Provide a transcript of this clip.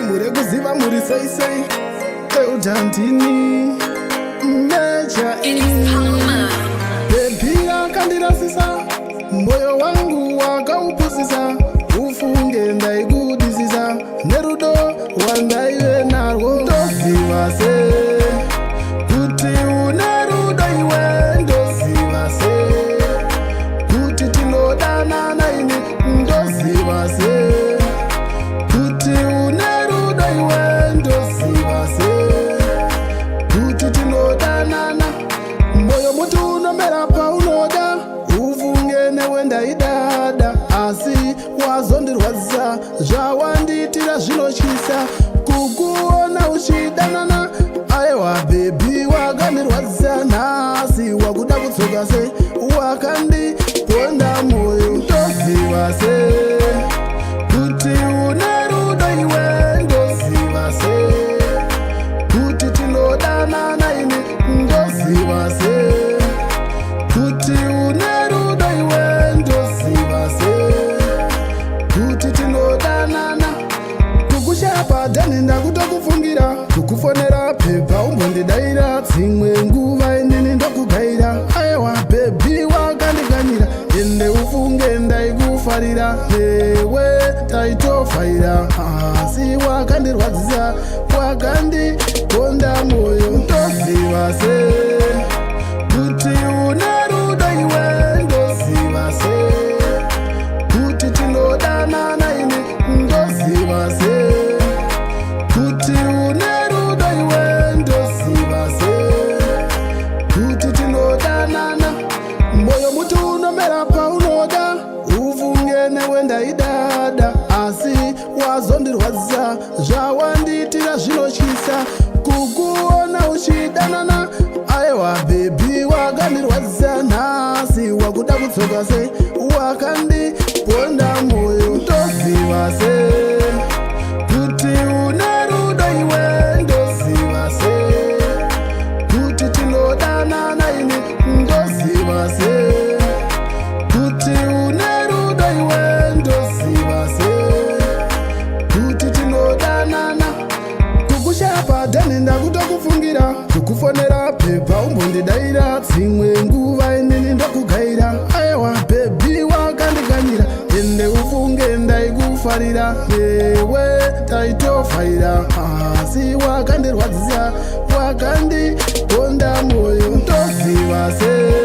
mure kuziva muri sei eudhandini meja bebi akandirasisa moyo wangu wakaupusisa ufunge ndaikudisisa nerudo wandaive narwo ndoziva se kuti une rudo iwe ndoziva se kuti tinodanana ini ndoziva se kuti une rudo iwe ndoziva se kuti tinodanana moyo muti unomera paunoda ufunge newe ndaidada asi wazondirwadza zvawandiitira zvinotyisa kukuona uchidanana aiwa bebi wakandirwadza nhasi wakuda kutsoka sei wakandiponda moyo ndoziva se kuti une rudo iwe ndoziva se kuti tinodanana ini ndoziva se kuti une rudo iwe ndoziva se kuti tinodanana kukushapa dhani ndakutokufungira kukufonera pepa umbondidaira dzimwe nguva inini ndokugaira aiwa bebi wakandiganira ende ufunge ndaikufarira newe taitofaira asi wakandirwadzisa wakandiponda moyo ndoziva se kuti une rudo iwe ndoziva se kuti tinodanana ini ndoziva se kuti une rudo iwe ndoziva se kuti tinodanana moyo muti unomera paunoda ufunge newe ndaidada asi wazondirwadza zvawandiitira zvinotyisa kukuona uchidanana aiwa bebi wakandirwadza nhasi wakuda kutsoka sei wakandiponda moyo ndoziva se kuti une rudo iwe ndoziva se kuti tinodanana ini ndoziva se kuti une rudo iwe ndoziva se kuti tinodanana kukushapa dhani ndakutokufungira kukufonera pepa umbondidaira dzimwe nguva inini ndokugaira aiwa bebi wakandiganira ende ufunge ndaikufarira newe taitofaira asi wakandirwadzisa wakandiponda moyo ndoziva se